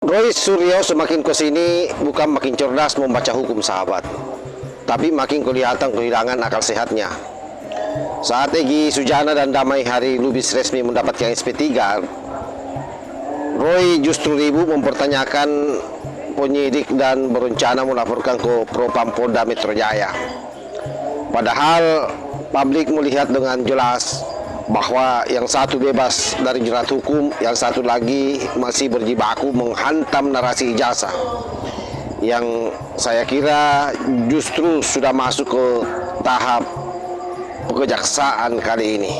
Roy Suryo semakin kesini bukan makin cerdas membaca hukum, sahabat, tapi makin kelihatan kehilangan akal sehatnya. Saat Egy Sujana dan Damai Hari Lubis resmi mendapatkan SP3, Roy justru ribut mempertanyakan penyidik dan berencana melaporkan ke Propam Polda Metro Jaya. Padahal publik melihat dengan jelas bahwa yang satu bebas dari jerat hukum, yang satu lagi masih berjibaku menghantam narasi ijazah, yang saya kira justru sudah masuk ke tahap kejaksaan kali ini.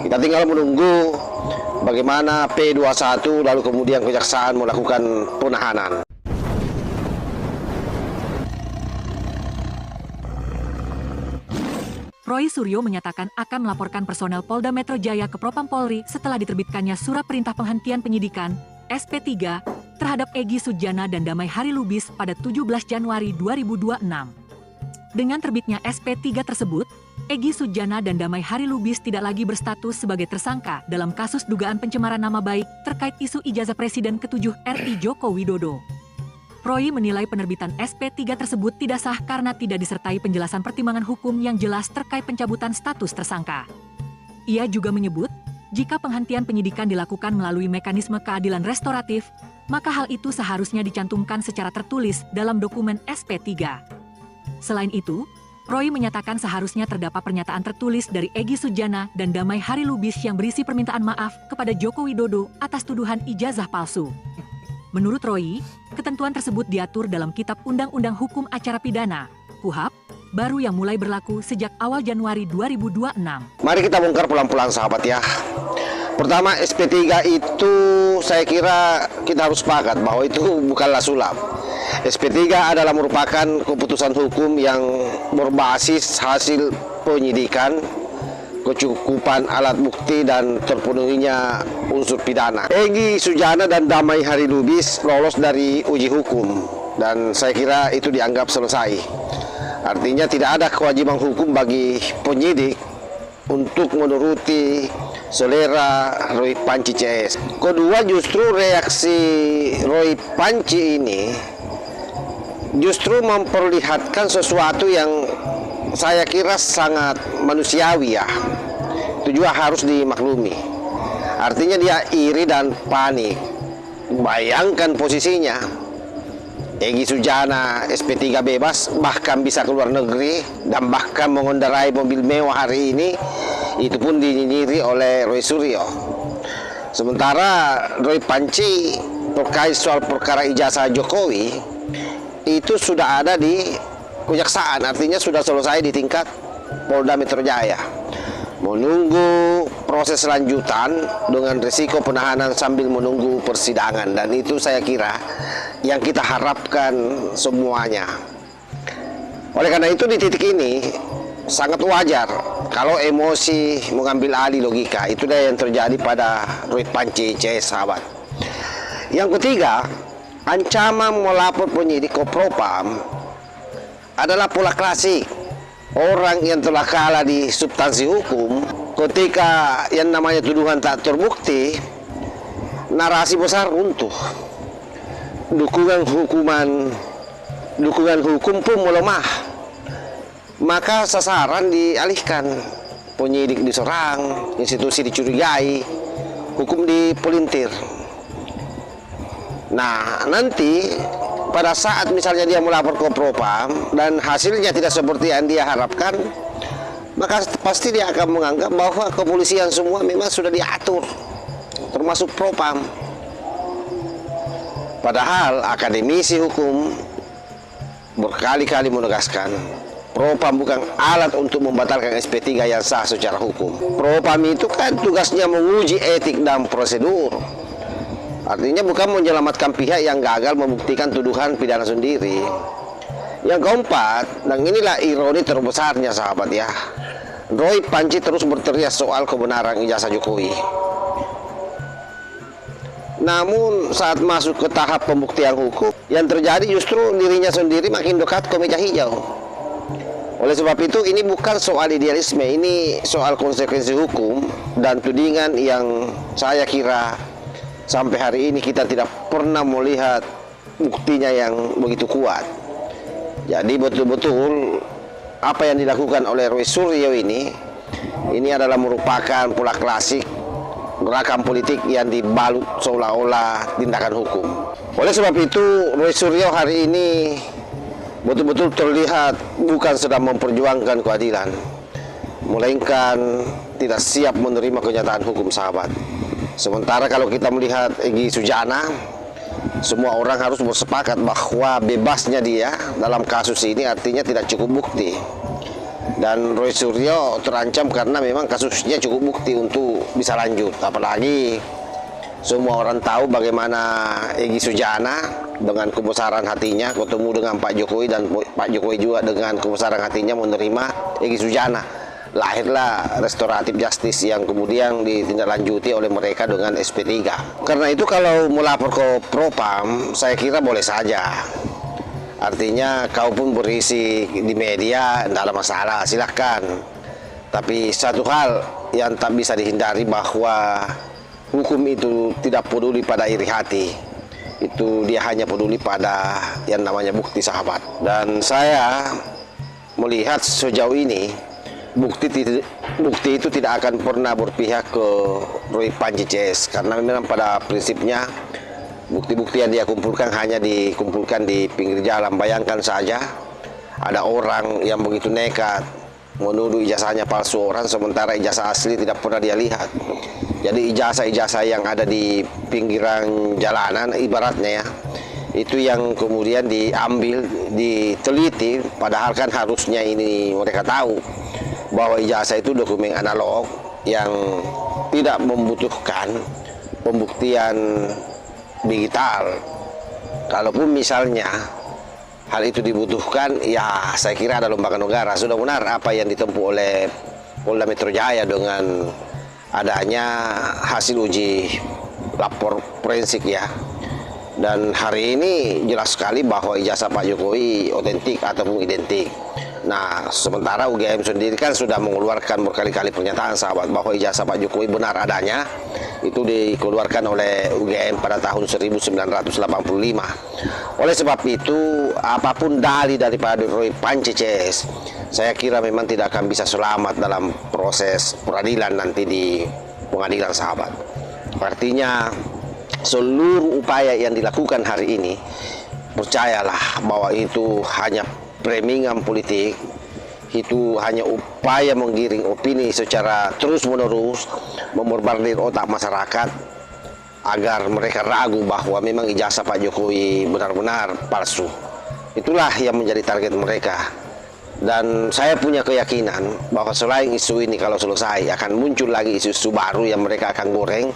Kita tinggal menunggu bagaimana P21 lalu kemudian kejaksaan melakukan penahanan. Roy Suryo menyatakan akan melaporkan personel Polda Metro Jaya ke Propam Polri setelah diterbitkannya surat perintah penghentian penyidikan SP3 terhadap Egy Sujana dan Damai Hari Lubis pada 17 Januari 2026. Dengan terbitnya SP3 tersebut, Egy Sujana dan Damai Hari Lubis tidak lagi berstatus sebagai tersangka dalam kasus dugaan pencemaran nama baik terkait isu ijazah Presiden ke-7 RI Joko Widodo. Roy menilai penerbitan SP3 tersebut tidak sah karena tidak disertai penjelasan pertimbangan hukum yang jelas terkait pencabutan status tersangka. Ia juga menyebut, jika penghentian penyidikan dilakukan melalui mekanisme keadilan restoratif, maka hal itu seharusnya dicantumkan secara tertulis dalam dokumen SP3. Selain itu, Roy menyatakan seharusnya terdapat pernyataan tertulis dari Egy Sujana dan Damai Hari Lubis yang berisi permintaan maaf kepada Joko Widodo atas tuduhan ijazah palsu. Menurut Roy, ketentuan tersebut diatur dalam Kitab Undang-Undang Hukum Acara Pidana, KUHAP, baru yang mulai berlaku sejak awal Januari 2026. Mari kita bongkar pelan-pelan, sahabat ya. Pertama, SP3 itu saya kira kita harus sepakat bahwa itu bukanlah sulap. SP3 adalah merupakan keputusan hukum yang berbasis hasil penyidikan, kecukupan alat bukti dan terpenuhinya unsur pidana. Egy Sujana dan Damai Hari Lubis lolos dari uji hukum dan saya kira itu dianggap selesai. Artinya tidak ada kewajiban hukum bagi penyidik untuk menuruti selera Roy Panci CS. Kedua, justru reaksi Roy Panci ini justru memperlihatkan sesuatu yang saya kira sangat manusiawi ya. Itu juga harus dimaklumi. Artinya dia iri dan panik. Bayangkan posisinya. Egy Sujana SP3 bebas, bahkan bisa keluar negeri dan bahkan mengendarai mobil mewah hari ini, itu pun dinyinyiri oleh Roy Suryo. Sementara Roy Panci terkait soal perkara ijazah Jokowi itu sudah ada di kejaksaan, artinya sudah selesai di tingkat Polda Metro Jaya. Menunggu proses lanjutan dengan risiko penahanan sambil menunggu persidangan, dan itu saya kira yang kita harapkan semuanya. Oleh karena itu di titik ini sangat wajar kalau emosi mengambil alih logika. Itu yang terjadi pada Roy Panci CS, sahabat. Yang ketiga, ancaman melapor penyidik ke Propam adalah pola klasik orang yang telah kalah di substansi hukum. Ketika yang namanya tuduhan tak terbukti, narasi besar runtuh, dukungan hukum pun melemah, maka sasaran dialihkan, penyidik diserang, institusi dicurigai, hukum dipelintir. Nah, nanti pada saat misalnya dia melapor ke Propam dan hasilnya tidak seperti yang dia harapkan, maka pasti dia akan menganggap bahwa kepolisian semua memang sudah diatur, termasuk Propam. Padahal akademisi hukum berkali-kali menegaskan, Propam bukan alat untuk membatalkan SP3 yang sah secara hukum. Propam itu kan tugasnya menguji etik dan prosedur. Artinya bukan menyelamatkan pihak yang gagal membuktikan tuduhan pidana sendiri. Yang keempat, dan inilah ironi terbesarnya, sahabat ya, Roy Panci terus berteriak soal kebenaran ijazah Jokowi. Namun saat masuk ke tahap pembuktian hukum, yang terjadi justru dirinya sendiri makin dekat ke meja hijau. Oleh sebab itu ini bukan soal idealisme, ini soal konsekuensi hukum dan tudingan yang saya kira sampai hari ini kita tidak pernah melihat buktinya yang begitu kuat. Jadi betul-betul apa yang dilakukan oleh Roy Suryo ini adalah merupakan pola klasik gerakan politik yang dibalut seolah-olah tindakan hukum. Oleh sebab itu, Roy Suryo hari ini betul-betul terlihat bukan sedang memperjuangkan keadilan, melainkan tidak siap menerima kenyataan hukum, sahabat. Sementara kalau kita melihat Egy Sujana, semua orang harus bersepakat bahwa bebasnya dia dalam kasus ini artinya tidak cukup bukti. Dan Roy Suryo terancam karena memang kasusnya cukup bukti untuk bisa lanjut. Apalagi semua orang tahu bagaimana Egy Sujana dengan kebesaran hatinya ketemu dengan Pak Jokowi, dan Pak Jokowi juga dengan kebesaran hatinya menerima Egy Sujana. Lahirlah restoratif justice yang kemudian ditindaklanjuti oleh mereka dengan SP3. Karena itu kalau melapor ke Propam, saya kira boleh saja. Artinya kau pun berisi di media, tidak ada masalah, silahkan. Tapi satu hal yang tak bisa dihindari bahwa hukum itu tidak peduli pada iri hati. Itu dia hanya peduli pada yang namanya bukti, sahabat. Dan saya melihat sejauh ini bukti itu tidak akan pernah berpihak ke Roy Panji CS, karena memang pada prinsipnya bukti-bukti yang dia kumpulkan hanya dikumpulkan di pinggir jalan. Bayangkan saja ada orang yang begitu nekat menuduh ijazahnya palsu orang, sementara ijazah asli tidak pernah dia lihat. Jadi ijazah-ijazah yang ada di pinggiran jalanan ibaratnya ya, itu yang kemudian diambil, diteliti, padahal kan harusnya ini mereka tahu bahwa ijazah itu dokumen analog yang tidak membutuhkan pembuktian digital. Kalaupun misalnya hal itu dibutuhkan, ya saya kira ada lembaga negara. Sudah benar apa yang ditempuh oleh Polda Metro Jaya dengan adanya hasil uji lapor forensik ya. Dan hari ini jelas sekali bahwa ijazah Pak Jokowi otentik ataupun identik. Nah, sementara UGM sendiri kan sudah mengeluarkan berkali-kali pernyataan, sahabat, bahwa ijazah Pak Jokowi benar adanya. Itu dikeluarkan oleh UGM pada tahun 1985. Oleh sebab itu, apapun dalih daripada Roy Panji CS, saya kira memang tidak akan bisa selamat dalam proses peradilan nanti di pengadilan, sahabat. Artinya seluruh upaya yang dilakukan hari ini, percayalah bahwa itu hanya premingan politik, itu hanya upaya menggiring opini secara terus-menerus, memborbardir otak masyarakat agar mereka ragu bahwa memang ijazah Pak Jokowi benar-benar palsu. Itulah yang menjadi target mereka. Dan saya punya keyakinan bahwa selain isu ini kalau selesai, akan muncul lagi isu-isu baru yang mereka akan goreng,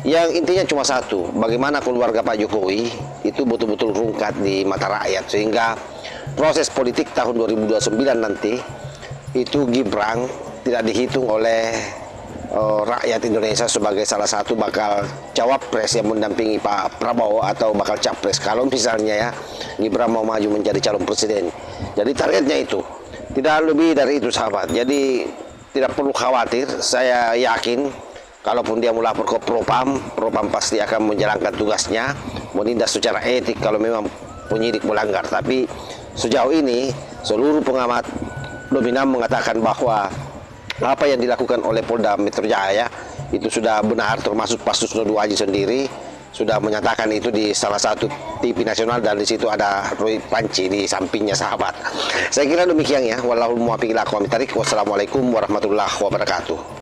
yang intinya cuma satu, bagaimana keluarga Pak Jokowi itu betul-betul rungkat di mata rakyat, sehingga proses politik tahun 2029 nanti itu Gibran tidak dihitung oleh rakyat Indonesia sebagai salah satu bakal cawapres yang mendampingi Pak Prabowo atau bakal capres kalau misalnya ya Gibran mau maju menjadi calon presiden. Jadi targetnya itu, tidak lebih dari itu, sahabat. Jadi tidak perlu khawatir, saya yakin kalaupun dia melapor ke Propam, Propam pasti akan menjalankan tugasnya, menindak secara etik kalau memang penyidik melanggar. Tapi sejauh ini seluruh pengamat dominan mengatakan bahwa apa yang dilakukan oleh Polda Metro Jaya itu sudah benar, termasuk Pak Susno Aji sendiri sudah menyatakan itu di salah satu TV nasional, dan di situ ada Roy Panji di sampingnya, sahabat. Saya kira demikian ya. Wallahul muwaffiq ila aqwamit thariq. Wassalamualaikum warahmatullahi wabarakatuh.